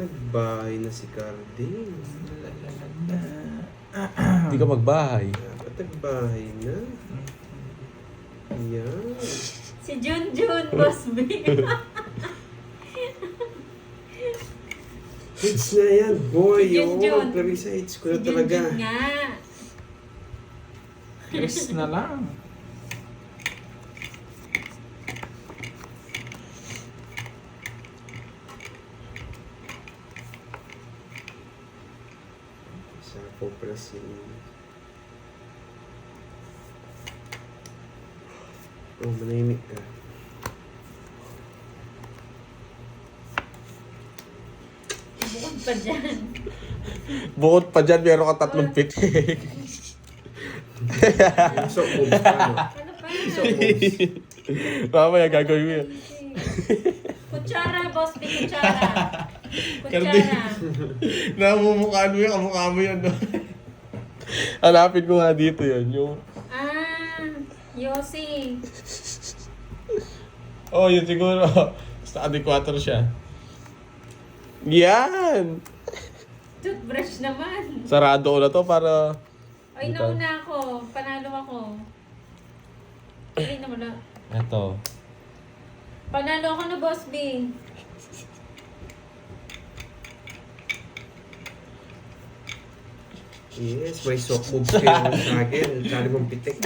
Nagbahay na si Carding. Hindi ka magbahay. Dapat nagbahay na. Yan. Si Junjun, Boss B. Hits na yan, boy. Si Junjun. Oo, Clarissa, hits ko Si na talaga. Junjun nga. Yes na lang. Sa Poprasin. Oh, manahimik ka. Bukod pa dyan. Bukod pa dyan, meron ka 3 pitik. Yung sock moves pa, no? Ano pa? Sock moves. Mamaya gagawin mo yan. Kutsara, Boss B, kutsara. Kardi. Kutsara. Namumukhaan mo yan, kamukha mo yan. No? Hanapin ko nga dito yun. Yung... Yossi. Oh, yun siguro. Basta adequator siya. Yan! Toothbrush naman. Sarado ko na to para... Ay, nauna ako. Panalo ako. Ay, naman na. Ito. Panalo ako na, Boss B. Yes, may sock moves kayo sa akin. Sali mong pitik.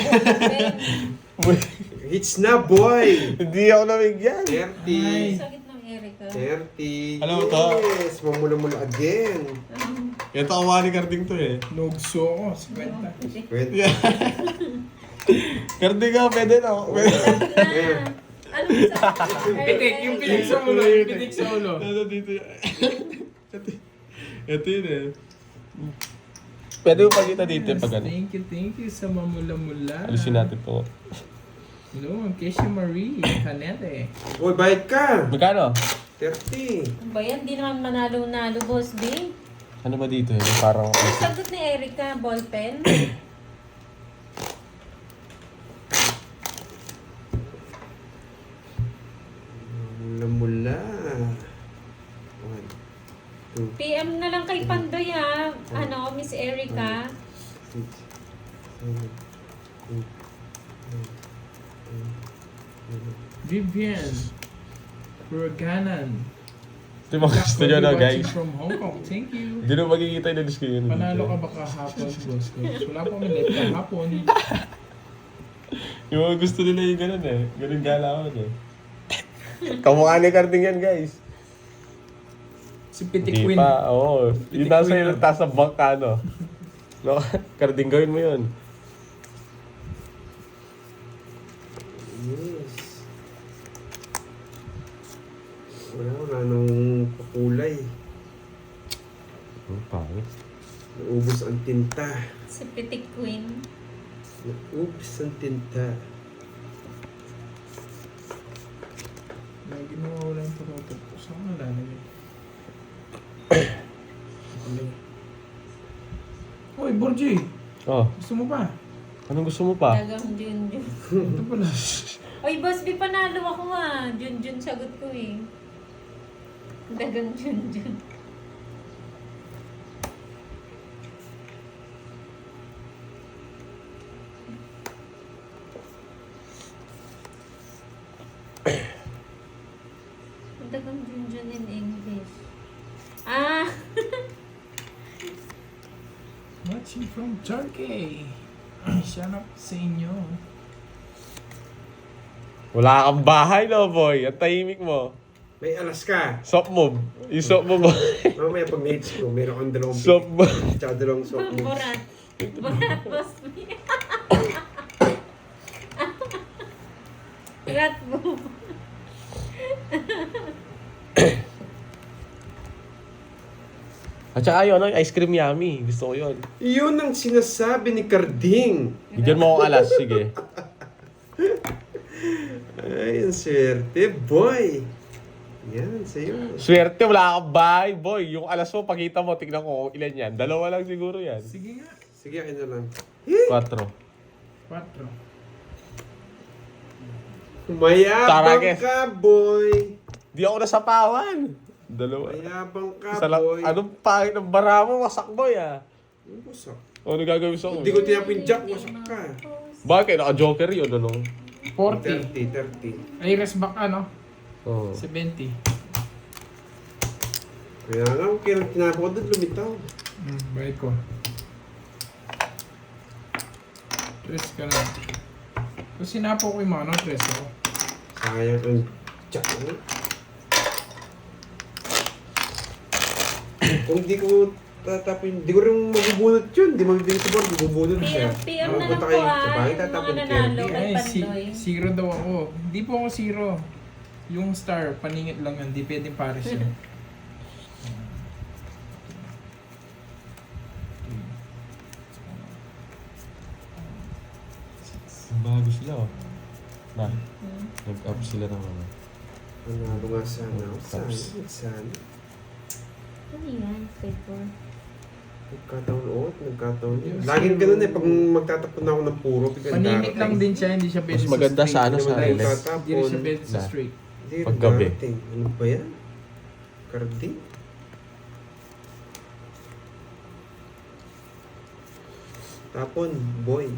Hits na, boy! Hindi ako nabigyan. 30. Sakit ng Erica. 30. Alam mo to? Yes, mamula-mula again. Ito ang wali karding to eh. Nugso ko, 50. Wait. Karding ka, pwede na. Pwede. Ano ba sa... Pitik, yung pitik sa ulo, yung pitik sa ulo. Ito dito yan. Ito yun eh. Pwede mo pagkita dito yung pag ano. Thank you sa mamula-mula. Alisin natin to. Hello, Keisha Marie, Canete. Uy, bayad ka! Magkano? 30. Ano ba yan? Di naman manalo-nalo, Boss B. Ano ba dito eh? Parang... Ang sagot ni Erica, ballpen. Mula-mula. 1, 2, PM na lang kay Pandoy ha. Ano, Miss Erica. 6, 7, 8, Vivian Purganan. Ito yung mga gusto nyo na guys. From Hong Kong, thank you. Hindi na magkikita yung screen. Panalo ka ba kahapon, boss ko? Wala pa kami late kahapon. Yung mga gusto nila yung ganun eh. Ganun galawan eh. Kamukha ni Karding yan guys. Si Pitik Hindi Queen. pa, oo. Pitik Yung nasa Queen. yung taas ng bank ka, no? No, Karding gawin mo yun. Yes. Wala nang pakulay. Pangit. Naubos ang tinta. Si Pitik Queen. Naubos ang tinta. May ginawa wala yung tututok ko. Saan ka lalagay? Hoy, Borgie! Oh, Gusto mo ba? anong gusto mo pa? Dagang Junjun. Ito pala. Oy, Boss B, panalo ako ha. Junjun sagot ko eh. Dagang Junjun. Dagang Junjun in English. Ah! Watching from Turkey. Shout out sa inyo. Wala kang bahay, no, boy. Ang tahimik mo. May alas ka. Soft move. Yung soft move mo. Mamaya pag na-hits ko, meron kang dalawang Soft move. tsaka dalawang soft moves. Borat. Borat, Boss B. Rat move. At saka yun, ano, yung ice cream yummy. Gusto ko yun. Yun ang sinasabi ni Carding. Bigyan mo akong alas, sige. Ay, ang swerte, boy. Yan, sa'yo. Swerte, wala kang bahay, boy. Yung alas mo, pakita mo, tignan ko kung ilan yan. 2 lang siguro yan. Sige nga. Sige, akin na lang. 4. 4. Mayabang Target. ka, boy. Di ako nasapawan. Dalawa. Mayabang ka, Isa lang, boy. anong pangit ng bara mo? Wasak boy ah. Ano wasak? O, ano gagawin sa Hindi ko tinapin jack, wasak ka. Bakit? Naka-joker yun, ano? 40. 30. Ay, rest back ano? Oo. 70. Kaya nga, kaya tinapo ko doon, lumitaw. Bayad ko. Tres ka na. Kung sinapo ko yung mga ano, tres ako. Sayang ang jack. Ano? Kung di ko tatapin, di ko rin mabubunot yun. Di mabibigay sa board, mabubunot siya. PM na lang Mapunta po kayo sa ah. bahay, Yung tatapin mga kayo. nanalo kay Ay, Pandoy. zero daw ako. Hindi po ako zero. Yung star, paningit lang yun. Di pwedeng pares yun. Bago sila oh. Na, Hmm. nag-up sila ng ano. Ano nga sana? Taps. Sana. Ano yan? Paper. Nagkataon uot, nagkataon yun. Yung Laging zero. ganun eh, pag magtatapon ako ng puro, biglang Paningit lang darating. din siya, hindi siya pwede Mas maganda sa ano Hindi sa naman tayo Riles. tatapon. Hindi rin siya pwede sa Na. straight. Hindi rin Paggabi. darating. Ano ba yan? Kardi? Tapon, boy.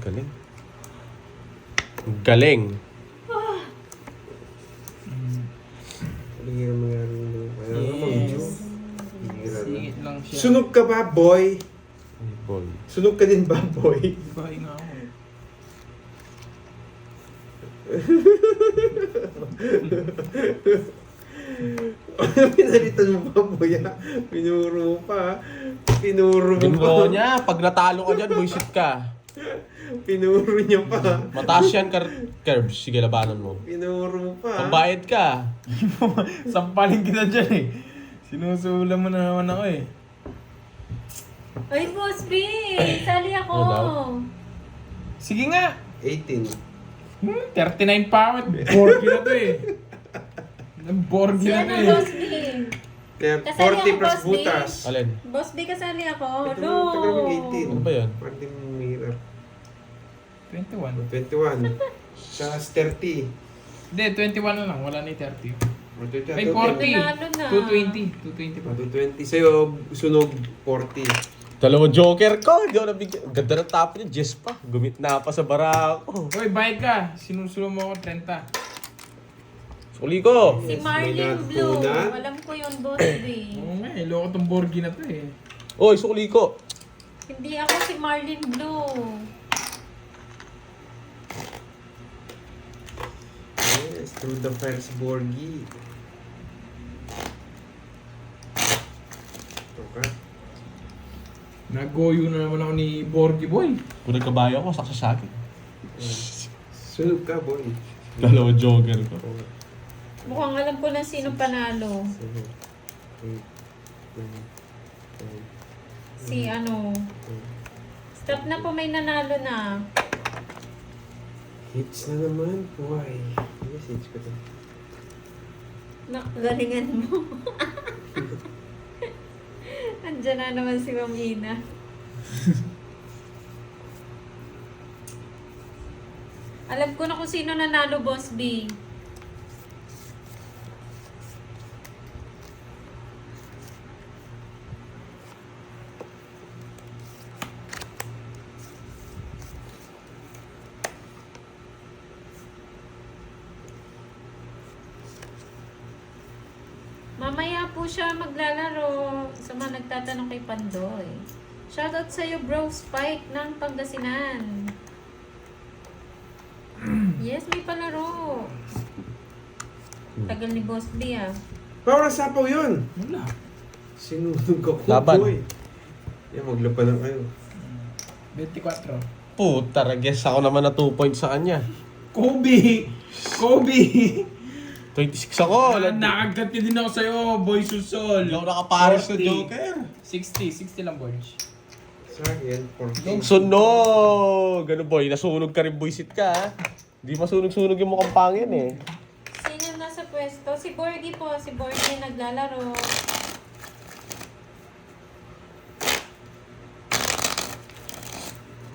Galing. Galing. Ano yung mangyari mo? Kaya nga mag-jo. Hira na. Singit lang siya. Sunog ka ba, boy? Boy. Sunog ka din ba, boy? Bahay nga ako. Pinalitan mo pa, boy, ha? Pinuro pa, ha? Pinuro mo Bingo pa. niya, pag natalo ka dyan, buisit ka. Pinuro niya pa. Mataas yan, Curbs. Sige, labanan mo. Pinuro mo pa, ha? Pagbayad ka. Sampalin kita dyan eh. Sinusula mo na naman ako eh. Ay, Boss B! Sali ako! Ano daw? Sige nga. 18. 39 pa ako. Borgi na to eh. Borgi Si na ano, to eh. Boss B? Kaya Kasali 40 ako, plus Boss B. butas. Alin? Boss B, kasali ako. Ito No! mo, tagalawang 18. Ano ba yan? Parang mahirap. 21. 21. Sa 30. Hindi, 21 na lang. Wala na yung 30. Ay, 40. 40. Nanalo na. 220. 220 pa. 20. Sa'yo, sunog 40. Dalawang joker ko. Hindi ako nabigyan. Ganda ng tapo niya. Jess pa. Gumit na pa sa bara ko. Hoy, bayad ka. Sinusulo mo ako 30. Suli ko. Si Yes, Marlin may Blue. natutunan. Alam ko yun, Boss B. Oo nga eh. Loko tong Borgi na to eh. Oy, suli ko. Hindi ako si Marlin Blue. Yes, through the fires, Borgi. Okay. Nagoyo na naman ako ni Borgi boy. Kung nagkabayo ako, saksa sa akin. Sunog ka, boy. Dalawang joker ko. Mukhang alam ko na sino panalo. Si ano. Stop na po, may nanalo na. Hits na naman, boy. Yes, hits ko to. Galingan mo. Andiyan na naman si Ma'am Ina. Alam ko na kung sino nanalo, Boss B. Mamaya po siya maglalaro sa mga nagtatanong kay Pandoy. Shoutout sa iyo, Bro Spike ng Pangasinan. Yes, may palaro. Tagal ni Boss B ah. Power sapaw yun! Wala. Sinunog ako, Laban. boy. Yan, maglaban kayo. 24. Puta, guess ako naman na 2 points sa kanya. Kobe! Kobe! 26 ako. Nakagkat ka din ako sa'yo, boy Susol. Hindi ako nakapares sa 40. joker. 60 lang, Borge. Sa akin, 14. Sunog! Ganun boy, nasunog ka rin buisit ka ha. Hindi masunog-sunog yung mukhang pangin eh. Sino nasa pwesto? Si Borgie po. Si Borgie naglalaro.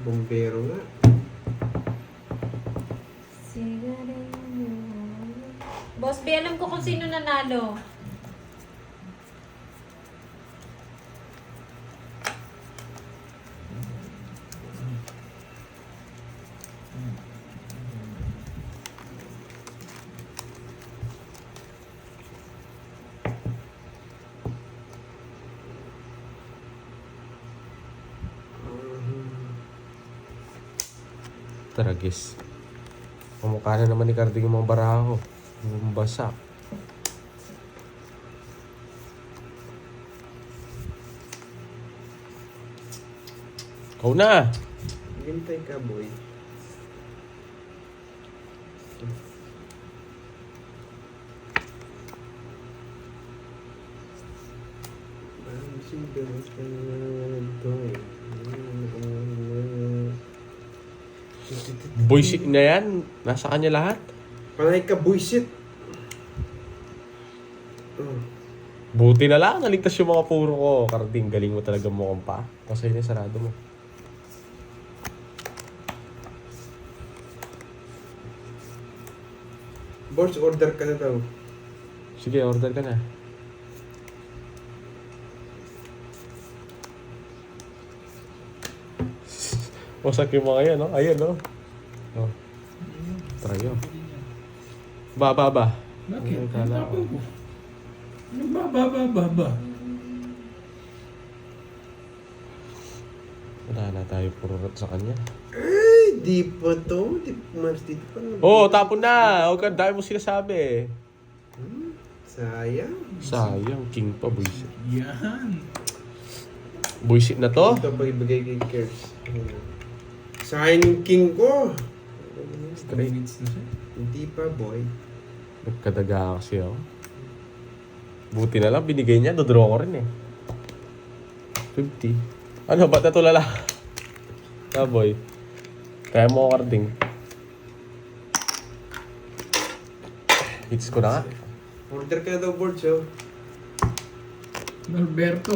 Bombero nga. Sigarilyo. Boss B, alam ko kung sino nanalo. Tragis. Pamukha na naman ni Carding yung mga baraho. Yung basa. Ikaw na! Hintay ka, boy. Buisit na yan. Nasa kanya lahat. Panay ka, buisit. Buti na lang. Naligtas yung mga puro ko. Carding, galing mo talaga mo pa. Kasi yun, sarado mo. Boss, order ka na daw. Sige, order ka na. Wasak yung mga yan, no? Ayan, no? Oh. Trayo. Ba. Bakit? Ano kala ko? Ano ba? Wala na tayo puro sa kanya. Ay, di pa to. Di pa na. Oo, tapon na! Huwag ka, dahil mo sinasabi. Sayang. Sayang, king pa, buisit. Yan. Buisit na to? Ito pa ibigay kay Kers. Sayang yung king ko. 3 minutes na siya. Hindi pa, boy. Nagkadaga kasi ako. Buti na lang, binigay niya. Dodraw ko rin eh. 50. Ano, ba't natulala? Ah, boy. Kaya mo ako Carding. Hits ko na nga. Order ka na daw, board show. Norberto,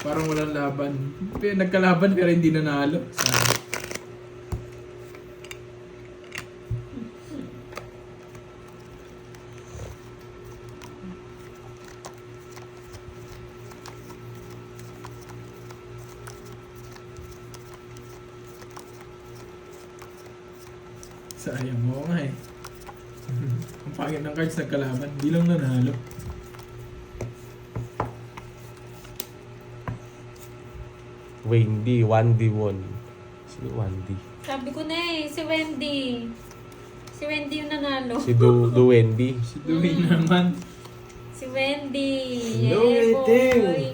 parang walang laban. Nagkalaban pero hindi nanalo. Sayang mo nga eh. Ang pangit ng cards nagkalaban, hindi lang nanalo. Wendy, 1D1. Sino 1D? Sabi ko na eh, si Wendy. Si Wendy yung nanalo. Si Du Wendy. Si Dewey naman. Si Wendy. No, Yeah, Wendy. boy.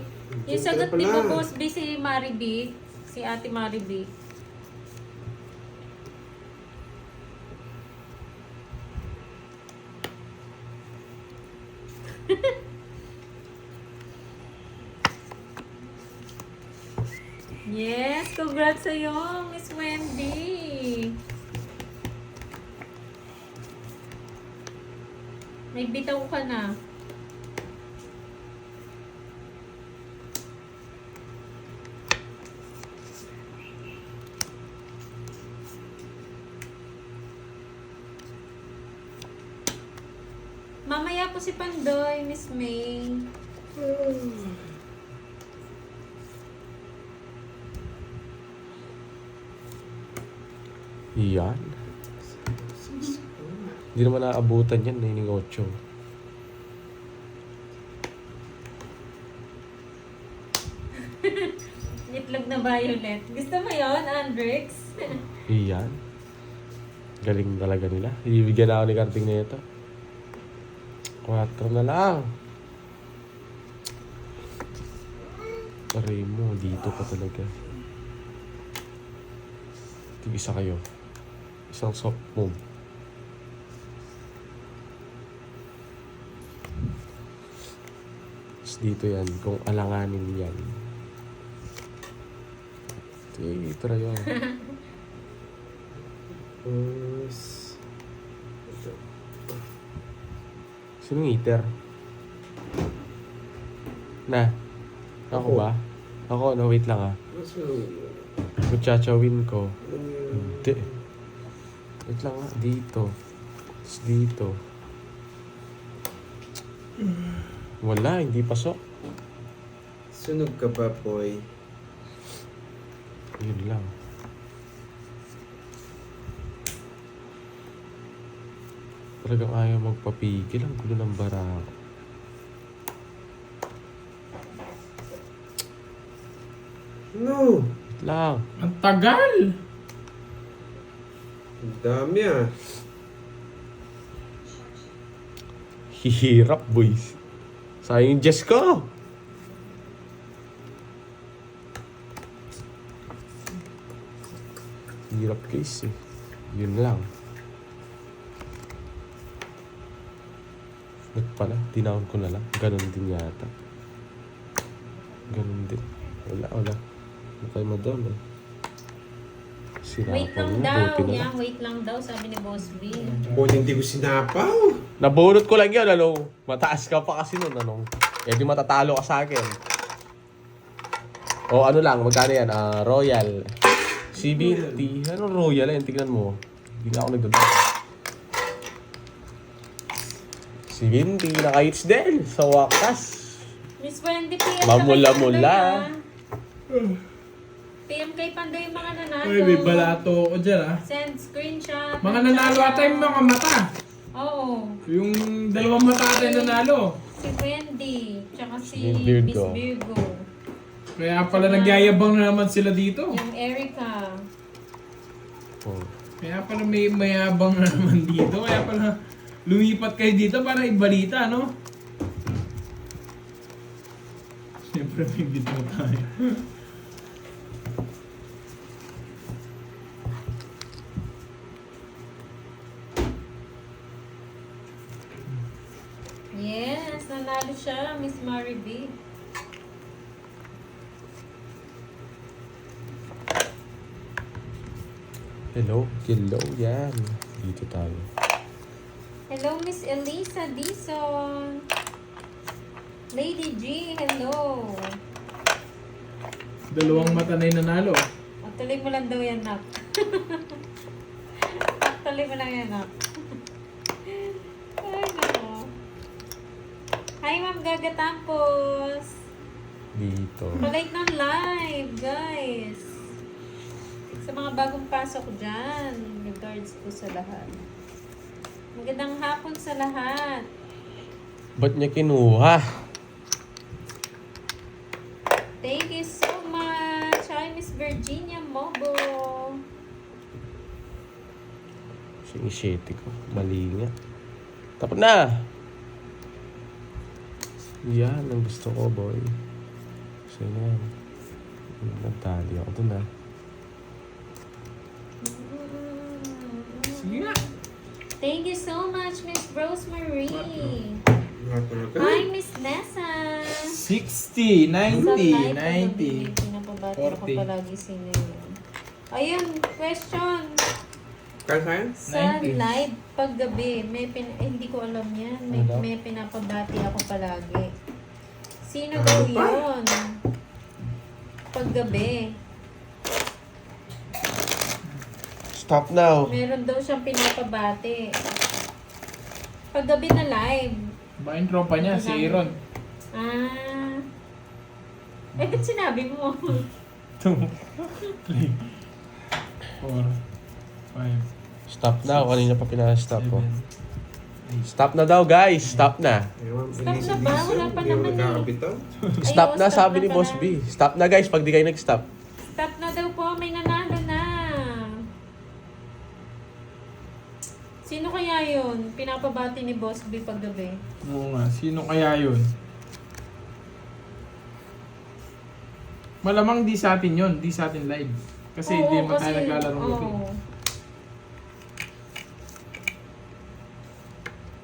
Yung sagot ni Pala. Boss B si Mariby. Si Ate Mariby. Yes, congrats sa'yo, Miss Wendy. May bitaw ka na. Mamaya po si Pandoy, Miss May. Yan. Hindi naman naaabutan yan, naining 8. Itlog na violet. Gusto mo yun, Andrix? Yan. Galing talaga nila. Ibibigyan na ako ni Carding na ito. 4 na lang. Aray mo, dito pa talaga. Tig-isa kayo. Isang soft move. Tapos dito yan, kung alanganin yan. Sige, try yun. Sinong eater? Na? Ako Ako. ba? Ako, no, wait lang ah. So, Kutsachawin ko. Ano yun? Hindi. Wait lang nga. Dito. Tapos dito. Wala, hindi pasok. Sunog ka pa, boy. Yun lang. Talagang ayaw magpapigil. Ang gulo ng barako. No! Wait lang. Ang tagal! Ang dami ah. Hihirap, boys. Sayang yung Jess ko. Hirap case eh. Yun lang. Ba't pala? Tinawon ko na lang. Ganon din yata. Ganon din. Wala. Ano kayo madam eh. Wait lang Sinapang na. daw. Buti na lang. Yeah, wait lang daw, sabi ni Boss B. Boy, hindi ko sinapaw. Nabunot ko lang yun, ano? Mataas ka pa kasi nun, ano? Eh, di matatalo ka sa akin. O ano lang, magkano yan? Royal. CBT. Ano Royal yan? Tignan mo. Hindi na ako nagdadala. CBT, naka-hits din. Sa wakas. Miss Wendy, PM Mamula-mula. PM kay Pandoy yung mga nanalo. Uy, may balato ako dyan ah. Send screenshot. Mga nanalo ata yung mga mata. Oo. Yung dalawang mata ata yung nanalo. Si Wendy. Tsaka si Miss Virgo. Miss Virgo. Kaya pala nagyayabang na naman sila dito. Yung Erica. Oh. Kaya pala may mayabang na naman dito. Kaya pala lumipat kayo dito para ibalita, no? Siyempre may bito tayo. Yes, nanalo siya, Miss Mary B. Hello, yan. Dito tayo. Hello, Miss Elisa Dison. Lady G, hello. Dalawang mata na yung nanalo. O, tuloy mo lang daw yan, Nak. Tuloy mo lang yan, Nak. Ay, nako. Hi, Ma'am Gaga Tampos. Dito. Palike ng live, guys. Sa mga bagong pasok dyan, regards po sa lahat. Magandang hapon sa lahat. Ba't niya kinuha? Thank you so much. Hi, Miss Virginia Mobo. Sinishete ko. Mali nga. Tapos na! Yan ang gusto ko, boy. So yan. Nagtali ako dun ah. Sige nga. Thank you so much, Miss Rosemary. Nakatulog ka? Hi, Miss Nessa. 60, 90, 90. Pinapabati ako 40. palagi sino yun. Ayun, question. Kaya sa'yo? Sa 90. live paggabi, hindi ko alam yan. May, Ano? may pinapabati ako palagi. Sino daw yun? Paggabi. Stop now. Meron daw siyang pinapabati. Paggabi na live. Ba yung tropa niya, si Aaron. Ah. Eh, ba't sinabi mo? 2, 3, 4, 5, Stop now. Kanina pa pinaka-stop ko. 7. Stop na daw, guys. Stop na. Stop na ba? Wala pa naman eh. Nagkakabitaw. Stop na, stop sabi na ni Boss pala. B. Stop na, guys, pag di kayo nag-stop. Stop na daw po. May nanalo na. Sino kaya yun? Pinapabati ni Boss B paggabi. Oo nga, sino kaya yun? Malamang di sa atin yun, di sa atin live. Kasi hindi naman tayo naglalaro ng gabi.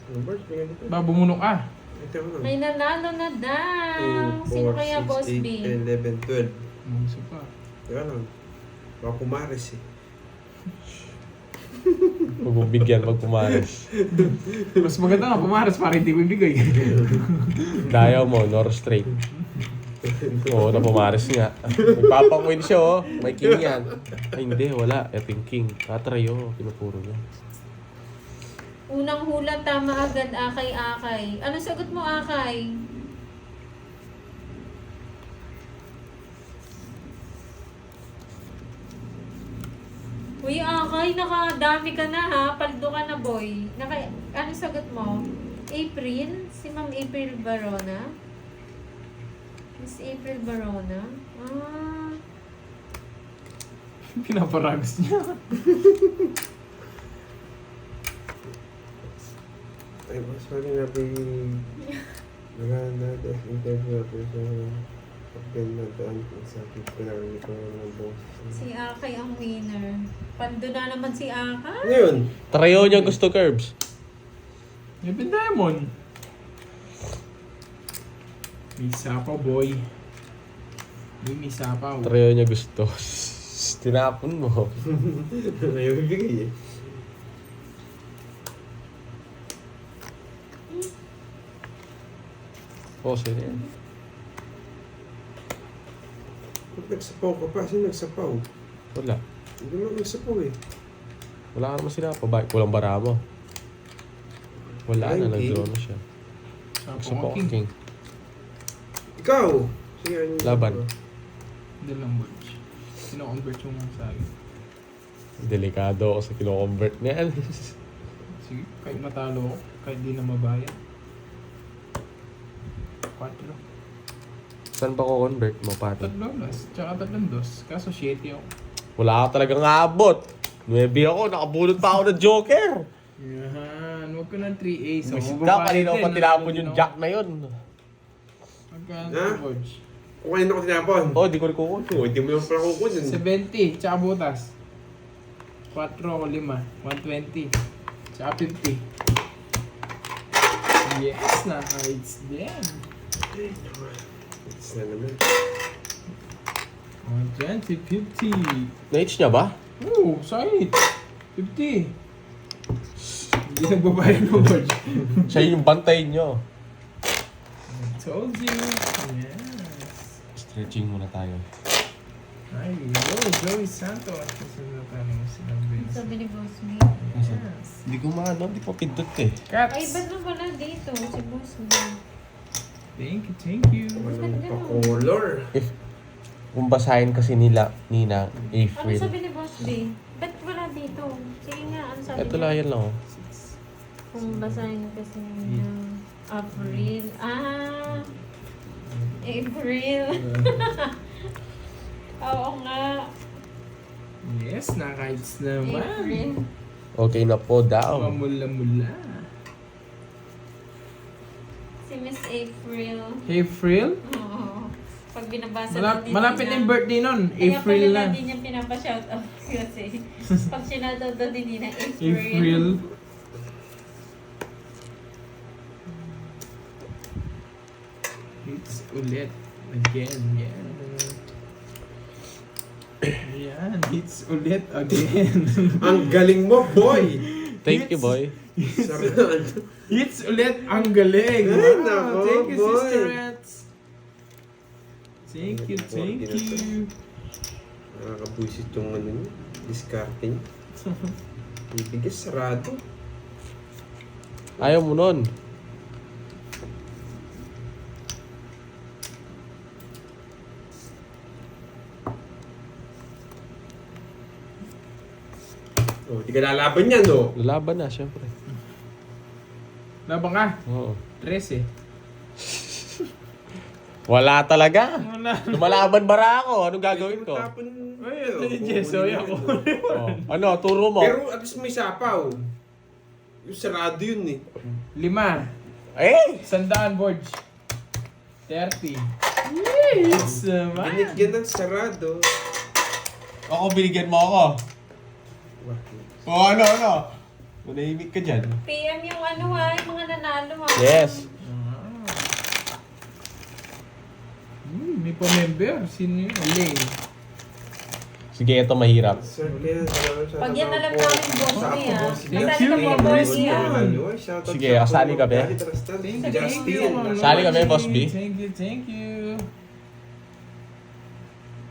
Numbers, bigyan dito. Ba, bumunok ka. Ito mo. May nanalo na daw. 2, Sino 4, kaya 6, Boss 8, B? 11, 12. Muso pa. Teka lang. Baka pumaris eh. Huwag mong bigyan pag pumaris. Mas maganda nga, pumaras para hindi ko ibigay. Dayaw mo, North Straight. Oo, na pumares nga. Nagpapakwin siya, oh. May king yan. Ay, hindi, wala. Ito yung king. Tatry, oh. Pinupuro niya. Unang hula, tama agad, Akay. Ano sagot mo, Akay? Uy, Akay, nakadami ka na ha. Paldo ka na, boy. Ano sagot mo? April? Si Ma'am April Barona? Miss April Barona? Ah. Pinaparagos niya. Ay, mas pwede natin nagana das interview natin sa pagkain na daan sa pinarami ko ng boss. Si Akay ang winner. Paldo na naman si Akay. Ngayon, Trayo niya gusto, Curbs. Even Diamond. May sapa, boy. May sapa. Trayo niya gusto. Tinapon mo. ayaw bibigay eh. Pose na yan. Ba't nagsapaw ka pa? Sino nagsapaw? Wala. Hindi mo nagsapaw eh. Wala ka naman sila. Pabay. Kulang bara mo. Wala Ay, na. king. Nag-draw na siya. Gusto Sapa po ko, ang king. Ikaw! Sige, ano yung Laban. Hindi lang, Butch. Kino-convert yung mga sa akin. Delikado ako sa kino-convert niya. Sige, kahit matalo ako, kahit di na mabayad. 4. Saan ba ko convert mo, pati? 3 las, tsaka 3 dos. Kaso 7 ako. Wala ka talagang aabot. 9 ako. Nakabulot pa ako ng Joker. Yan, huwag ko ng 3A. So, Ka, kanina ko pa tinapon yung jack na yun. Magkano, Ha? Butch? Kung kanina ko tinapon. Oh, di ko rin kukunin. Oo, hindi mo yung pala kukunin. 70, tsaka butas. 4 ako 5, 120. Tsaka 50. Yes, na-hides din. It's na naman. 120, 50. Na-hitch niya ba? Oo, sahit. 50. Hindi nagbabayad mo, Butch. Siya yung bantay niyo. Told you. Yes. Stretching muna tayo. Ay, Joey Santos. Kasi natanong mo silang Vince. Sabi ni Boss Me. Yes. Hindi ko maano, hindi pa pindot eh. Ay, Cats. ba't na pala dito si Boss Me? Thank you. Walang pa-color. Kung basahin kasi nila, Nina, Ano April. sabi ni Boss B? Ba't wala dito? Sige nga, ano sabi Ito niya? lang, yan lang oh. Kung basahin kasi niya. April. Ah! April. Oo nga. Yes, nakaits naman. April. Okay na po daw. Mamula-mula. Si Miss April. Hey, Frill? Oo. Pag binabasa Malapit na yung birthday nun. Kaya April pala na. hindi niya pinapa-shoutout kasi pag sinoutout daw din nila, April. April. Hits ulit. Again, yan. Yan, hits ulit again. Ang galing mo, boy! Thank you, boy. Sarap. Hits ulit ang galing. Ay, Wow, nako, thank you, boy. Sister Rats. Thank you, thank you. Nakakabuisit yung ano niya. Discarding. Ibigay sarado. Ayaw mo nun. Oh, di ka lalaban yan, no? Lalaban na, syempre. Labang ka. Oo. 13. Wala talaga. Wala. Lumalaban bara ako. Anong gagawin ko? Tapon. Ay, ito yung Jesoy ako. Oh. Ano, turo mo. Pero at least may sapaw. Yung sarado yun eh. 5. Eh! 100 boards. 30. Yes, man. Binigyan ng sarado. Ako, binigyan mo ako. O ano? Manahimik ka dyan. PM yung ano ha, yung mga nanalo ha. Yes. May pa-member. Sino yun? Lane. Sige, ito mahirap. Sir, kaya Pag yan alam namin boss Sa niya. ako, Thank Kasali you, kami ni Ma'am boss Rizky. niya. Sige, kasali ka, be? Thank you, Justin. Ma'am Sali kami, Boss B. Thank you, thank you.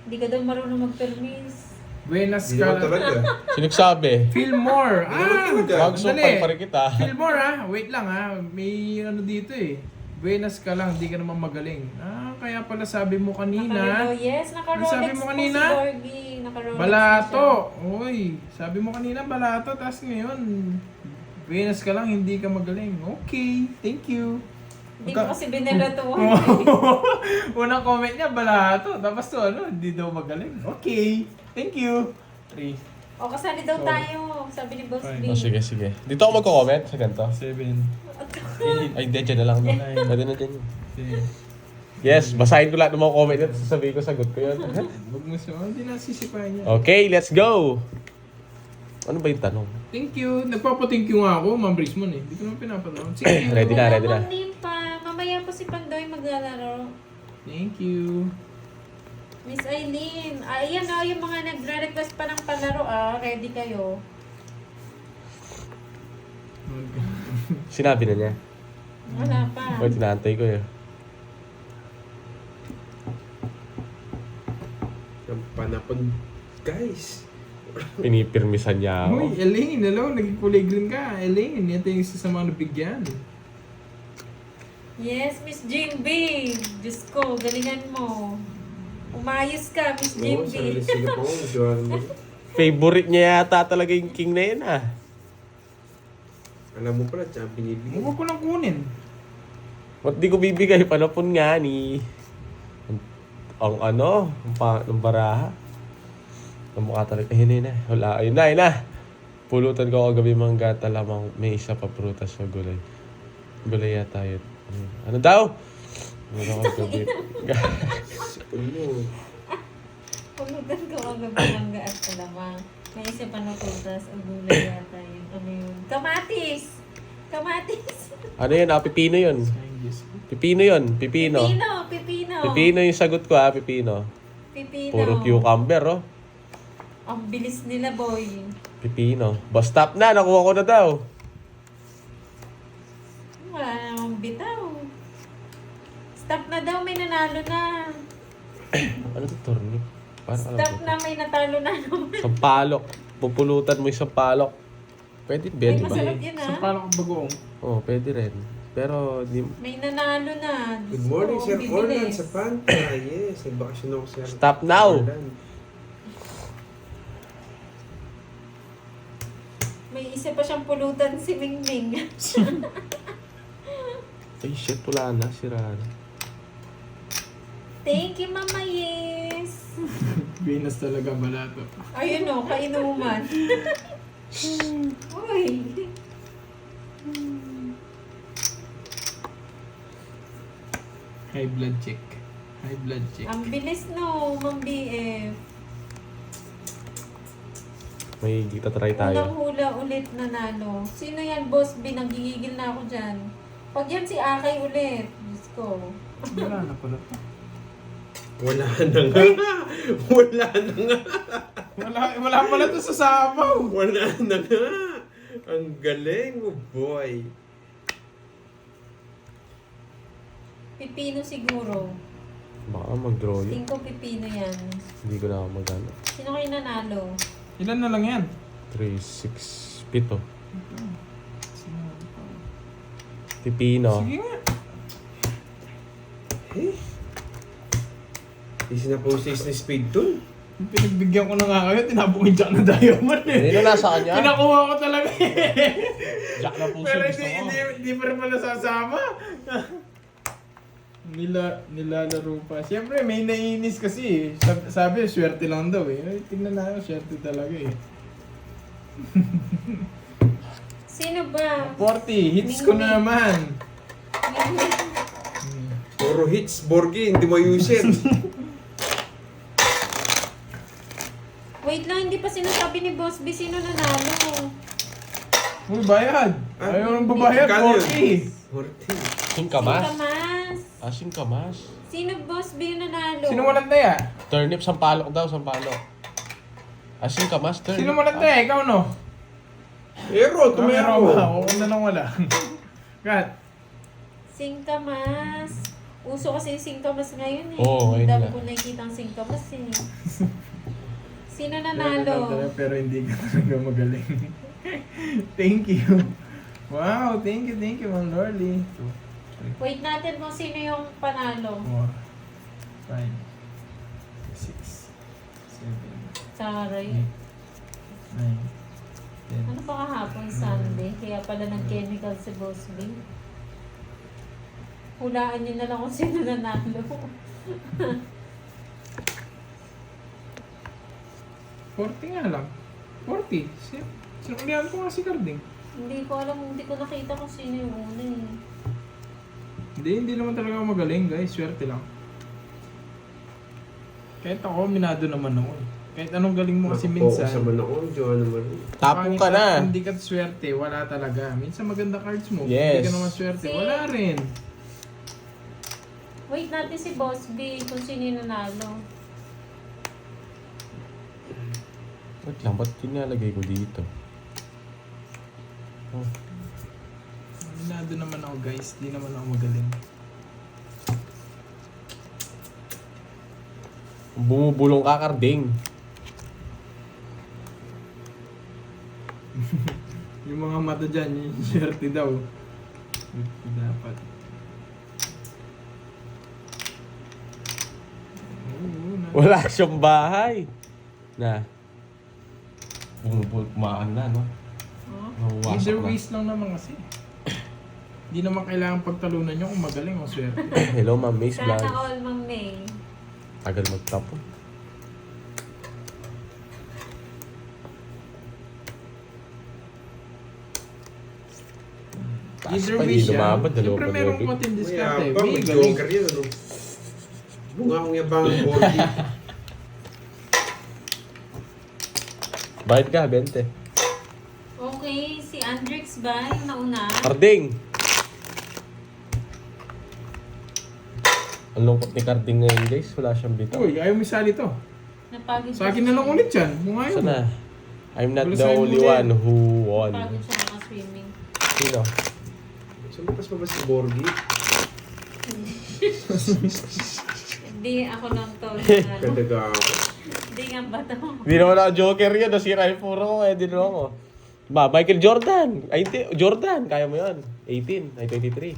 Hindi ka daw marunong mag-permis. Buenas Hindi naman ka. talaga. Sinagsabi. Fillmore. Hindi naman talaga. Magsupal pa rin kita. Fillmore wait lang may ano dito eh. Buenas ka lang, di ka naman magaling. Kaya pala sabi mo kanina. Yes, naka-Rolex Sabi mo po kanina? si Borgie. Naka-Rolex Balato. Uy, sabi mo kanina balato, tapos ngayon, Buenas ka lang, hindi ka magaling. Okay, thank you. Hindi mo kasi binalatuhan. Unang comment niya, balato. Tapos to, hindi daw magaling. Okay, thank you. 3, O, kasali daw tayo. Sabi ni Boss Fine. B. Oh, sige, sige. Dito ako magko-comment sa ganito. 7, Ay, hindi, dyan na lang. Nine. Pwede na dyan yun. 10. Yes, basahin ko lahat ng mga comment at sasabihin ko, sagot ko yun. Huwag mo siya, hindi na sisipahin niya. Okay, let's go! Ano ba yung tanong? Thank you. Nagpapa-thank you nga ako, Ma'am Brisman eh. Hindi ko naman pinapatanong. Thank you. Ready na, ready na. Ma'am Nimpa. Mamaya po si Pandoy maglalaro. Thank you. Miss Eileen. Ayan o, yung mga nagre-request pa ng palaro Ready kayo. Sinabi na niya. Wala pa. O, tinantay ko yun. Ang panapon, guys. Pinipirmisan niya ako. Uy, Elaine, hello. Naging kulay green ka. Elaine, ito yung isa sa mga nabigyan. Yes, Miss Jimby. Diyos ko, galingan mo. Umayos ka, Miss Oo, Jimby. sarili sila po. Johan mo. Favorite niya yata talaga yung king na yun Alam mo pala, tsaka binibigyan. Huwag ko lang kunin. Ba't di ko bibigay? Panapon nga ni... Ang ano? Ang baraha. Ang mukha talaga. Ayun na. Wala. Ayun na. Pulutan ko kagabi mga gata lamang. May isa pa prutas sa gulay. Gulay yata yun. Ano daw? Ano kagabi? Ano? Pulutan ko ang gabi mangga at alamang. May isa pa na prutas. Ang gulay yata yun. Ano yun? Kamatis! Kamatis! Ano yun? Pipino yun. Pipino yun. Pipino. Pipino! Pipino yung sagot ko Pipino. Pipino! Puro cucumber Ang bilis nila, boy. Pipino. Stop na. Nakuha ko na daw. Wala namang bitaw. Stop na daw, may nanalo na. Ano to, Torni? Parang alam Stop ko. na, may natalo na naman. Sampalok. Pupulutan mo yung sampalok. Pwede, Ay, pwede ba? masarap yun Sa paano ko bagoong? Oo, pwede rin. Pero, di... May nanalo na. Good morning, Diyos Sir ko, Orlan bibilis. sa Panta. Yes, nagbakasyon ako, Sir. Stop now! Orlan. May isa pa siyang pulutan si Mingming. Ay, shit, wala na. Sira na. Thank you, Mama Yes. Venus talaga balato. Ayun o, kainuman. Uy. High blood check. High blood check. Ang bilis no, Ma'am BF. May try Unang tayo. hula ulit nanalo. Sino yan, Boss B? Nagigigil na ako dyan. Pag yan si Akay ulit. Diyos ko. Wala na pala. Wala na nga. Wala na nga. Wala pala to sa sabaw. Wala na nga. Ang galing mo, boy. Pipino siguro. Baka mag-draw yun. 5 pipino yan. Hindi ko na ako magana. Sino kayo nanalo? Ilan na lang yan? 3, 6, 7. Pipino. Sige nga. Eh? Hindi sinaposes na speed dun. Pinagbigyan ko na nga kayo, tinapong yung Jack na Diamond Hindi na nasa kanya. Pinakuha ko talaga Jack na puso Pero gusto ko. hindi pa rin pala sasama. Nilalaro pa. Siyempre, may naiinis kasi eh. Sabi, swerte lang daw eh. Ay, tingnan na swerte talaga eh. Sino ba? 40, hits ko na naman. Puro hits, Borgie. Hindi mo ayusin. Wait lang, hindi pa sinasabi ni Boss B sino nanalo. Uy, bayad. Ayaw nang babayad, Kano yun? 40. 40. Singkamas? Singkamas. Singkamas. Sino Boss B yung nanalo? Sino walang taya? Turnip, sampalok daw, sampalok. Singkamas, turnip. Sino walang taya? Ikaw no? Ero, tumero. Ako na lang wala. Kat. Singkamas. Uso kasi yung singkamas ngayon eh. Oo, Ang ayun dami nga. ko nakikita ang singkamas eh. Sino Pero nanalo? pero hindi ka talaga magaling. Thank you. Wow, thank you, Ma'am Lorly. 2, Wait natin kung sino yung panalo. 4, 5, 6, 7, Taray. 8, 9, 10. Ano pa kahapon? Sunday. Kaya pala nag-chemical si Boss B. Hulaan niyo na lang kung sino nanalo. 40 nga lang. 40. Sinukulihan ko nga si Carding. Hindi ko alam, hindi ko nakita kung sino yung una eh. Hindi naman talaga ako magaling guys. Swerte lang. Kahit ako, minado naman ako eh. Kahit anong galing mo kasi minsan. Focus naman ako, Joanna Marie. Tapong ka na. Hindi ka swerte, wala talaga. Minsan maganda cards mo. Yes. Hindi ka naman swerte, Si- wala rin. Wait natin si Boss B kung sino yung nanalo. Wait lang, ba't kinalagay ko dito? Oh. Minado naman ako guys. Di naman ako magaling. Bumubulong ka, Carding. Yung mga mata dyan, yung swerte daw. Dapat. Wala siyang bahay. Na. Kumaan na, no? Nahuwasak Either na. ways lang naman kasi. Hindi naman kailangan pagtalunan nyo kung magaling o swerte. Hello, Ma'am Mace Sana Vlog. all, Ma'am May. Tagal magtapon. Taas Either pa, ways hindi yan. lumabad. Dalawa Siyempre pa merong nabig. konting May diskarte. abang, may galing. joker yun, ano? Bunga akong yabang 40. Bayad ka, 20. Okay, si Andrix ba yung nauna? Carding! Ang lungkot ni Carding ngayon, guys. Wala siyang bitaw. Uy, ayaw mo isali to. Napagod Sa akin na lang ulit yan. Kung ayaw mo. Sana. I'm not Wala the sa'yo only muli. one who won. Napagod siya naka-swimming. Sino? Sumakas pa ba si Borgi? Hindi, ako lang to. Kadaga ako. Hindi nga ba to? Hindi naman ako joker yun. Nasira yung puro ko. Eh, di naman ako. Ba, Michael Jordan. Ay, hindi. Jordan. Kaya mo yun. 18. Ay, 23.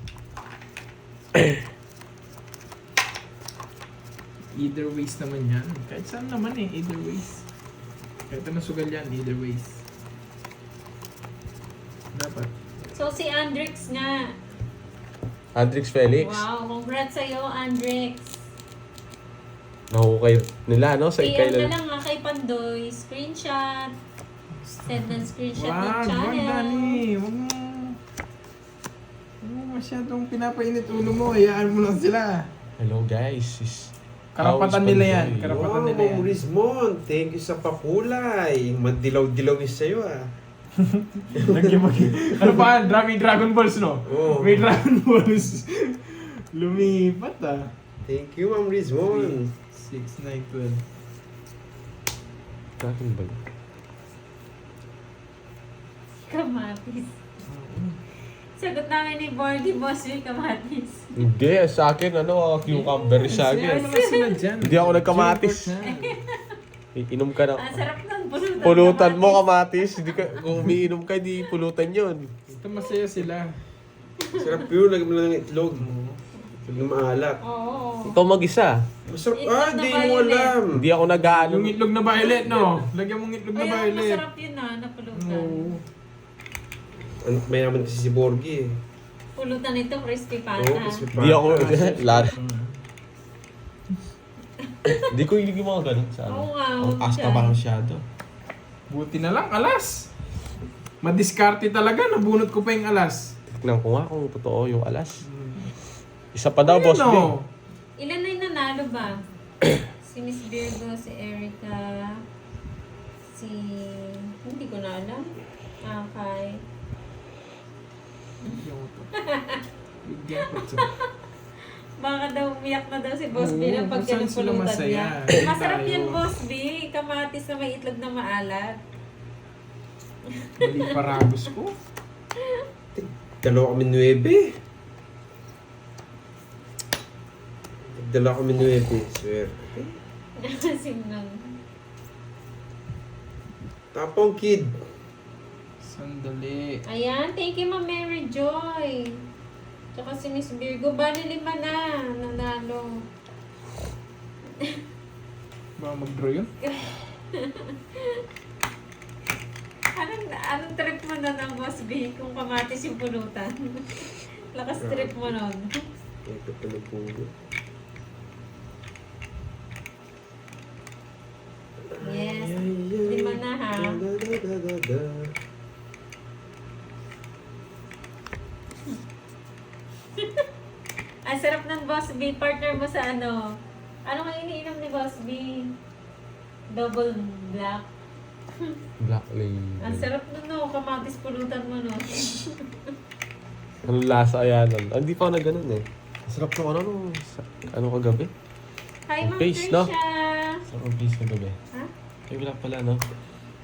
Either ways naman yan. Kahit saan naman eh. Either ways. Kahit anong sugal yan. Either ways. Dapat. So, si Andrix nga. Andrix Felix. Wow, congrats sa'yo, Andrix. Nahukay nila, no? Sa PM na ikailan. lang nga kay Pandoy. Screenshot. Send ng screenshot ng Wag, channel. Dani. Huwag mo. Huwag mo masyadong pinapainit ulo mo. Hayaan mo lang sila. Hello, guys. Karapatan nila yan. Pandoy? Karapatan Wow, nila yan. Ma'am Rizmon. Thank you sa pakulay. Madilaw-dilaw is sa'yo, ah. Ano pa? Dragon Balls, no? Oo. May Dragon Balls. Lumipat, ah. Thank you, Ma'am Rizmon. 6, 9, 12. Dragon Ball. Kamatis. Sagot namin ni Borgie, Boss Will Kamatis. Hindi, sa akin, cucumber sa Ano akin. naman sila dyan? Hindi ako nagkamatis. Inom ka na. Ang sarap ng pulutan. Pulutan mo, kamatis. kamatis. Hindi ka, kung umiinom ka, di pulutan yun. Basta masaya sila. Sarap yun. Lagyan mo lang ng itlog. Itlog na maalat. Oo. Ikaw mag-isa. Masarap. Itlog Ah, na di mo violet. alam. Hindi ako nag-ano. Yung itlog na violet, no? Lagyan mong itlog na Ay, violet. masarap yun na pulutan. Oo. Mayaman kasi si Borgi, eh. Pulutan ito, crispy Oo, pata. kasi Hindi ako, lahat. Mm. Hindi ko hilig yung mga ganun sa Oo ano. nga, Ang huwag asta siya. pa masyado. Buti na lang, alas. Madiskarte talaga, nabunot ko pa yung alas. Tignan ko nga kung totoo yung alas. Isa pa daw, Ayun, Boss B. no? Ilan na yung nanalo ba? Si Miss Virgo, si Erica, si... Hindi ko na alam. Okay. Bigyan ko to. Baka daw umiyak na daw si Boss B Oo, ng pag kung saan yan sila pulutan masaya. niya. Masarap Tayo. yan, Boss B. Kamatis na may itlog na maalat. Mali paragos ko. Dalawa kami 9. Dala kami 9, swear. Sinang. Tapong kid. Sandali. Ayan, thank you, Ma'am Mary Joy. Tsaka si Miss Virgo. Bali 5 na. Nanalo. Ba mag-draw yun? Anong trip mo na ng Boss B kung kamatis yung pulutan? Lakas trip mo nun. Ito pa na pulo. Yes. 5 na ha. Da. Ang sarap ng Boss B. Partner mo sa ano? Ano nga iniinom ni Boss B? Double black. Black lady. Ang sarap nun no. Kamatis pulutan mo no. Anong lasa yan? Hindi pa ako na ganun eh. Ang sarap ng ano kagabi? Hi, Ang Ma'am paste, Trisha. no? Sarap ang piece kagabi. Ha? Ay, wala pala, no?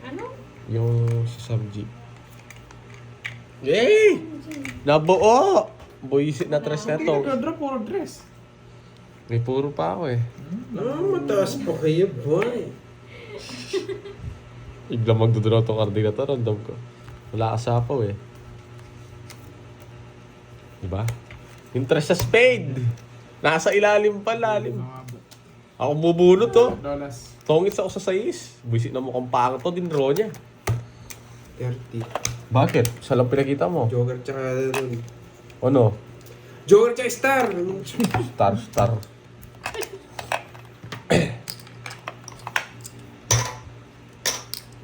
Ano? Yung sa Samji. Yay! Nabuo! Buisit na tres na Okay, to. nag-drop or dress? May puro pa ako eh. Mataas pa kayo, boy. Biglang magdodraw tong card na to, random ko. Wala ka sapaw eh. Diba? Interest sa spade! Nasa ilalim pa, lalim. Ako bubunot to. Dollars. Tongits ako sa sais. Buisit na mukhang pangit to, dinro niya. 30. Bakit? Siya lang pinakita mo. Joker tsaka nun. Ano? Joker tsaka star! Star.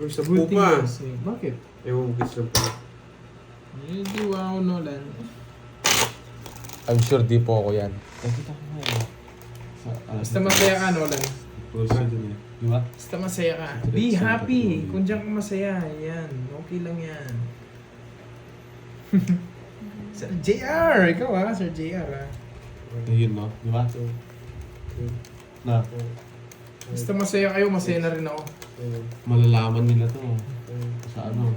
Uy, sa Good thing pupa. kasi. Bakit? Ewan ko lang pala. Hindi wow, Nolan. I'm sure di po ako yan. Nakita ko nga yan. Basta masaya ka, Nolan. Di ba? Basta masaya ka. Be happy. Kung diyan ka masaya, yan. Okay lang yan. Sir JR! Ikaw ha, Sir JR ha. Yun, no? Di ba? Na, Basta masaya kayo, masaya na rin ako. malalaman nila to. Sa ano?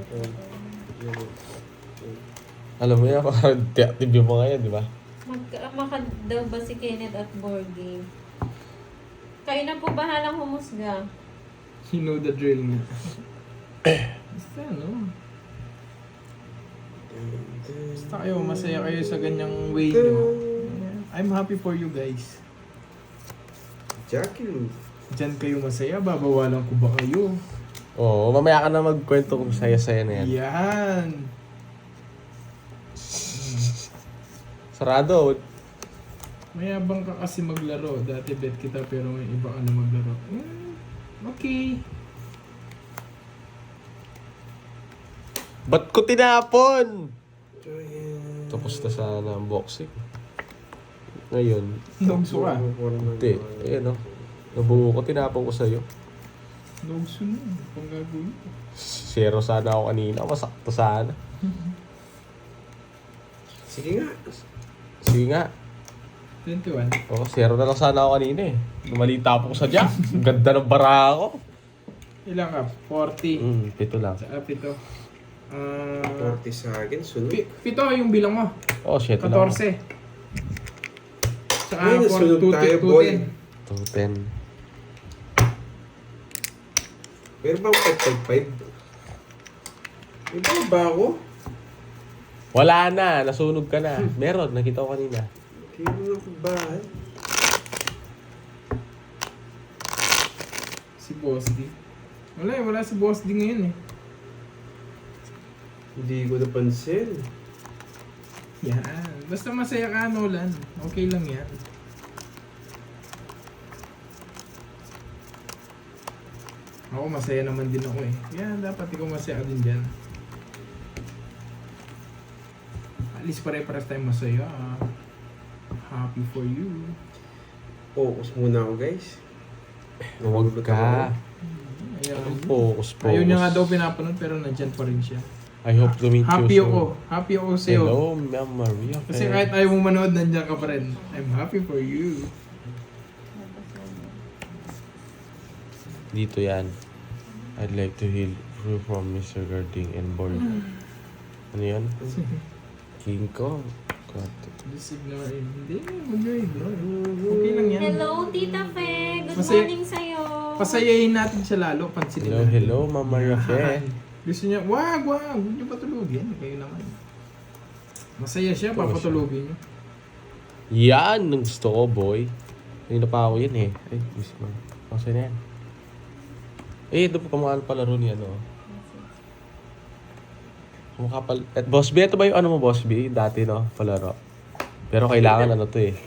Alam mo yan, parang active yung mga yan, di ba? Magkaamakad daw ba si Kenneth at board game? Kayo na po bahalang humusga. You know the drill nga. Basta ano. Basta kayo, masaya kayo sa ganyang way nyo. I'm happy for you guys. Jackie Lou. Diyan kayo masaya, babawalan ko ba kayo? Oo, mamaya ka na magkwento kung saya-saya na yan. Yan! Sarado. Mayabang ka kasi maglaro. Dati bet kita pero may iba ka na maglaro. Okay. Ba't ko tinapon? Tapos na sana ang boxing. Ngayon, Nogso ka. hindi. Ayan o. Nabuo ko, tinapon ko sa'yo. Nogso na. Pang gagawin. Zero sana ako kanina. Masakto sana. Sige nga. Sige nga. 21. Oo, zero na lang sana ako kanina eh. Lumalita po ko sa jack. Ang ganda ng bara ako. Ilan ka? 40. Pito lang. Sa pito. 40 sa akin, sunod. Pito yung bilang mo. Oh, 7 lang. 14. Saka Ay, nasunod tayo, boy. 210. Meron bang 555? May ba ba ako? Wala na. Nasunog ka na. Meron. Nakita ko kanina. Kaya mo ako bahay. Si Boss D. Wala si Boss D ngayon eh. Hindi ko napansin. Yan. Basta masaya ka, Nolan. Okay lang yan. Ako masaya naman din ako eh. Yan, dapat ikaw masaya ka din dyan. At least pare-pares tayo masaya. Happy for you. Focus muna ako, guys. Huwag ka. Ayan. Focus. Ayaw niya nga daw pinapanood pero nandyan pa rin siya. I hope to meet Happy you soon. ako. Happy ako sa'yo. Hello, Ma'am Maria. Kasi kahit ayaw mo manood, nandyan ka pa rin. I'm happy for you. Dito yan. I'd like to hear from Mr. Garding and Board. Ano yan? King ko. Just ignore him. Hindi, huwag nyo ignore. Okay lang yan. Hello, Tita Fe. Good Masaya- morning sa'yo. Pasayahin natin siya lalo. Pansinin Hello, natin. hello, Mama Rafe. Gusto niya, wag. Huwag niyo patulugin. Kayo naman. Masaya siya, papatulugin niyo. Yan, ang gusto ko, boy. Kanina pa ako yan eh. Ay, miss mo. Kasi na yan. Eh, doon pa mga palaro niya, no? Makapal... At Boss B, ito ba yung ano mo, Boss B? Dati, no? Palaro. Pero kailangan ano to eh.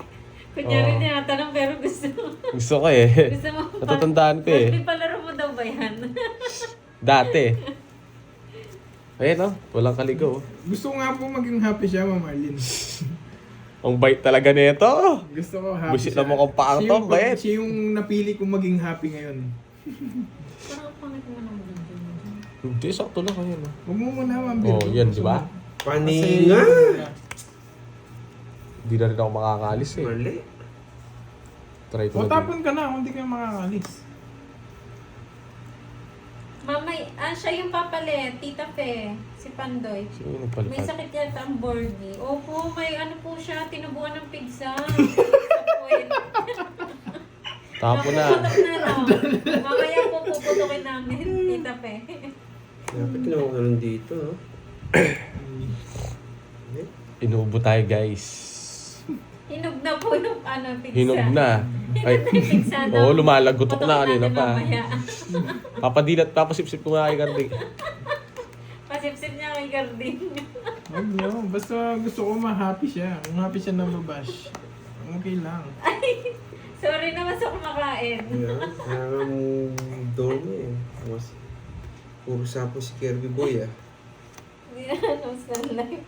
Kunyari Oo. tinatanong pero gusto mo. Gusto ko eh. Gusto mo pa. Natatandaan ko eh. Mas palaro mo daw ba yan? Dati. Ayun, no? Walang kaligaw. Gusto ko nga po maging happy siya, Ma'am Arlene. Ang bait talaga nito. Gusto ko happy Busit siya. na mukhang paang Siya to, yung- bait. Siya yung napili kong maging happy ngayon. Parang pangit mo ng video mo. Hindi, sakto lang kayo, no? Huwag mo muna, Ma'am Oh, Virgo. yan, Gusto di ba? mo. Paninga! Hindi na rin ako makakalis eh. Mali. Try ko O na din. tapon ka na, kung hindi ka makakalis. Mamay, siya yung papalit, Tita Fe, si Pandoy. Sino yung May nagpalipat? sakit yata ang Borgie. Opo, may ano po siya, tinubuan ng pigsa. Sa puwet. Tapo na. Napuputok na lang. Mamaya po puputokin namin, Tita Fe. Dapat tinawag na lang dito, no? Inuubo tayo, guys. Hinog na po yung ano, pigsa. Hinog na. Ay, Hinog na yung pigsa daw. oo, lumalagotok na Putokin kanina natin pa. mamaya. Papadilat, papasipsip ko nga kay Garding. Pasipsip niya kay Garding. Huwag niyo. Basta gusto ko ma-happy siya. Kung happy siya na mabash, okay lang. Sorry naman sa kumakain. Yeah, parang doon eh. Mas, puro sapo si Kirby Boy, ah. Hindi na, no, sa life.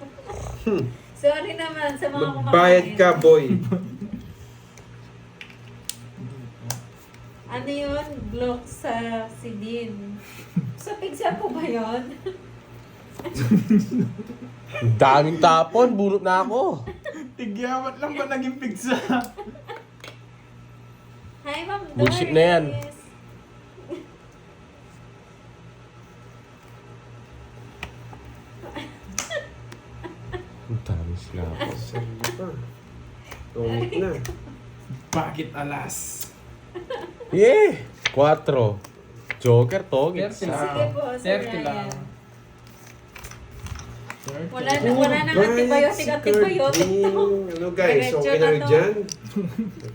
Sorry naman sa mga kumakain. Magbayad ka, boy. Ano yun? Glock sa Sidin. Sa pigsa po ba yun? Ang daming tapon, bunot na ako. Tigyawat lang ba naging pigsa? Hi, Ma'am Doris. Bullshit na yan. Ang dami sila ako. Sarili pa. Tungit na. Bakit alas? Yeah! 4. Joker, Togi. Sige po, Sir 30 lang. Ryan. 30. Wala nang antibiotic to. Ano guys, Diretso okay na na to. dyan?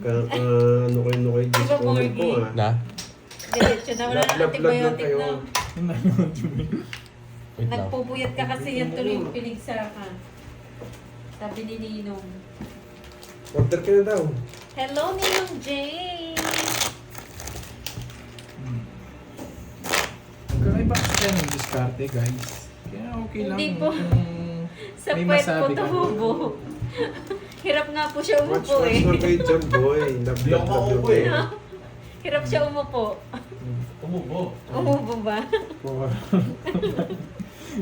Ano kayo Di ba, discount ko, Borgie? ah. Na? Diretso na, wala nang Lab antibiotic kayo. na. Wait lang. Nagpupuyat ka kasi yan tuloy yung pinigsa ka. Sabi ni Ninong. Order ka na daw. Hello, Ninong Jane! Kakaiba kasi tayo ng diskarte, guys. Kaya okay lang. Hindi po. kung Sa may puwet po masabi ka. tumubo. Hirap nga po siya Watch umupo eh. more kayo dyan, boy. Love, Di ako love, love, mauupo eh. love. Hirap siya umupo. Umubo. Umupo ba? 4,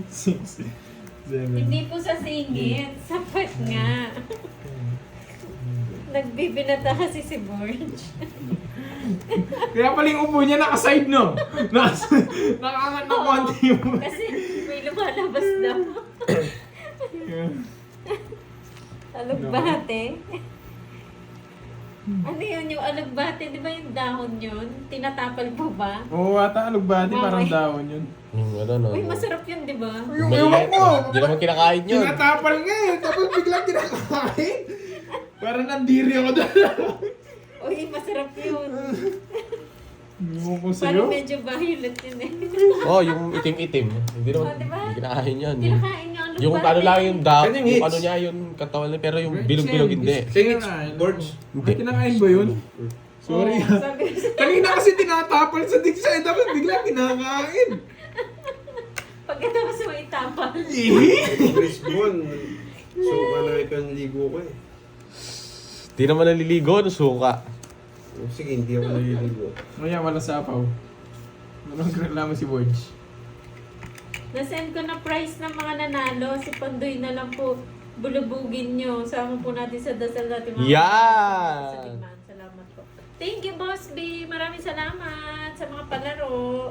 6, 7. Hindi po sa singit. Sa puwet nga. Nagbibinata kasi si Borge. Kaya pala yung upo niya nakaside, no? Nakakangat na konti yung... Kasi may lumalabas daw. Alugbate. Ano yun yung alugbate? Di ba yung dahon yun? Tinatapal po ba? Oo, ata alugbati, parang daon yun. Yung ano, no? Uy, masarap yun, di ba? Yung Maliit, ewan ko! Hindi naman kinakain yun. Tinatapal nga eh, tapos biglang kinakain. Parang nandiri ako doon. Uy, masarap yun. Ewan ko Parang sa'yo. medyo violet yun eh. Oh, yung itim-itim. Hindi naman, Oh, diba? hindi kinakain yun. Kinakain niya ang Yung alugbate. ano lang yung dap, Ano yung yung hits? ano niya, yung katawan niya, pero yung Right, bilog-bilog Sam. hindi. Singits, Borge. Hindi. Kinakain ba yun? Sorry Oo, ah. sabi ko sa'yo, Kanina kasi tinatapal sa digsa eh, tapos biglang kinakain. pagkatapos mo itapal. Chris Bon. So, ano ito ang ligo ko eh. Di naman naliligo, no suka. Sige, hindi ako naliligo. Maya, wala sapaw. Walang reklamo si Borge. Nasend ko na price ng mga nanalo. Si Pandoy na lang po bulubugin nyo. Sama po natin sa dasal natin mga Yan! sa liman. Salamat po. Thank you, Boss B. Maraming salamat sa mga palaro.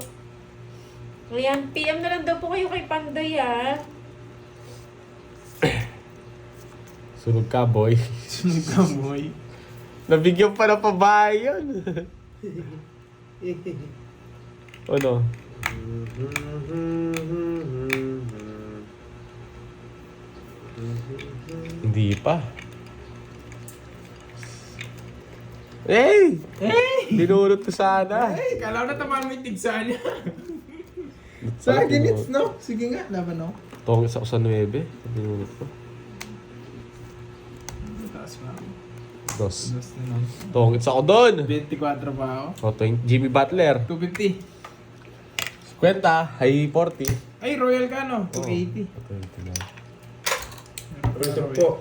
Ayan, PM na lang daw po kayo kay Pandoy, ah. Sunog ka, boy. Sunog ka, boy. Nabigyan pa ng pabahay yun. Ano? Hindi pa. Hey! Dinulot ko sana. Ay, kala ko na tamaan mo yung tigsa niya. Sa akin, it's no. Sige nga, laban no. Tongis ako sa 9. Dinulot ko. Taas pa ako. Dos. Dos na lang. Tongits ako doon. 24 pa ako. O, Jimmy Butler. 250. Kwenta, high 40. Ay, Royal ka no? 280. Ito po.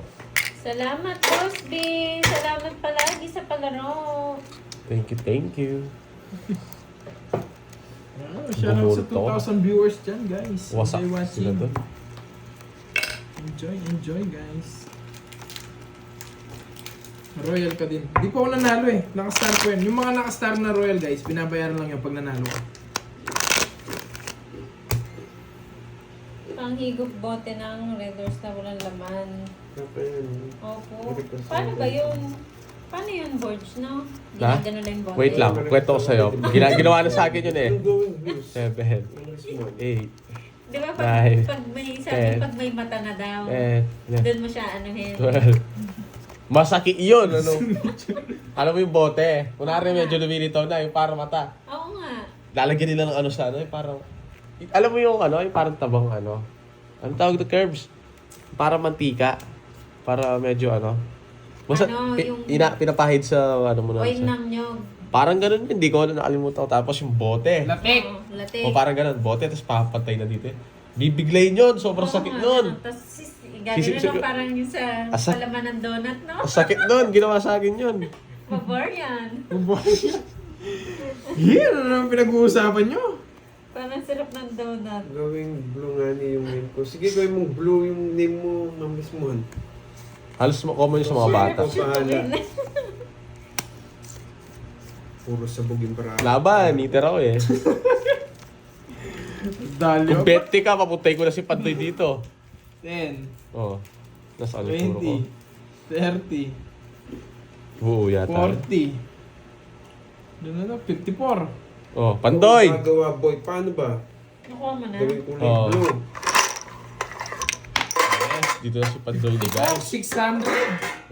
Salamat, Boss B. Salamat palagi sa palaro. Thank you. Shoutout sa Bubulto. 2,000 viewers dyan, guys. Wasak Enjoy sila watching. doon. Enjoy, guys. Royal ka din. Di pa ako nanalo eh. Nakastar ko yan. Yung mga nakastar na Royal, guys, binabayaran lang yung pag nanalo ka. Ang higop bote ng Red Doors na walang laman. Kapag yun. Opo. Paano ba yun? Paano yun, Borge, no? Hindi Ha? na ganun lang yung bote. Wait lang, kwento ko sa'yo. Ginawa na sa akin yun eh. Yung going views. 7, Ang small. 8, Di ba Nine. pag may sabi, Ten. pag may mata na daw, 10, doon mo siya anuhin. 12. Masakit yun, ano? Alam mo yung bote. Kunwari medyo lumilitaw na, yung parang mata. Oo nga. Lalagyan nila ng ano sa ano, yung parang... Alam mo yung ano, yung parang tabang ano. Ano tawag na curves? Parang mantika. Para medyo ano. Basta Ano, yung- pinapahid sa ano mo na. O yung sa- namnyog. Parang ganun, hindi ko na nakalimutan. Tapos yung bote. Latik! Oo, latik. O parang ganun, bote, tapos papatay na dito. Bibiglayin yun, sobrang sakit nun. Tapos gano'n parang yung sa Asa- palaman ng donut, no? Ang sakit nun, ginawa sa akin yun. Mabor yan. Yan, ano naman pinag-uusapan nyo? Parang sarap ng donut. Gawing blue nga niya yung name ko. Sige, gawin mong blue yung name mo, Mamis Mon. Halos common yun sa mga bata. Bahala. Puro sabog yung para. Laban, iter ako eh. Dali Kung bete ka, papuntay ko na si Pantoy dito. 10, Oo. Nasa ano yung puro ko. 20, 30, Oo, yata. 40. Doon na lang, 54. Oh, Pantoy! Gagawa boy, paano ba? Nakuha mo na. Gawin kulay Oo. blue. Yes, dito na si Pantoy di Oh, guys. 600.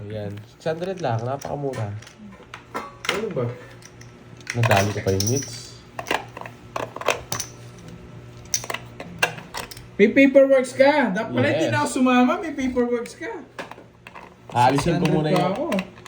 Ayan. 600 lang, napakamura. Ano ba? Nadali ko pa yung meats. May paperworks ka. Dapat pala Yes. hindi na ako sumama. May paperworks ka. Aalisin ko 600 muna pa yung... ako.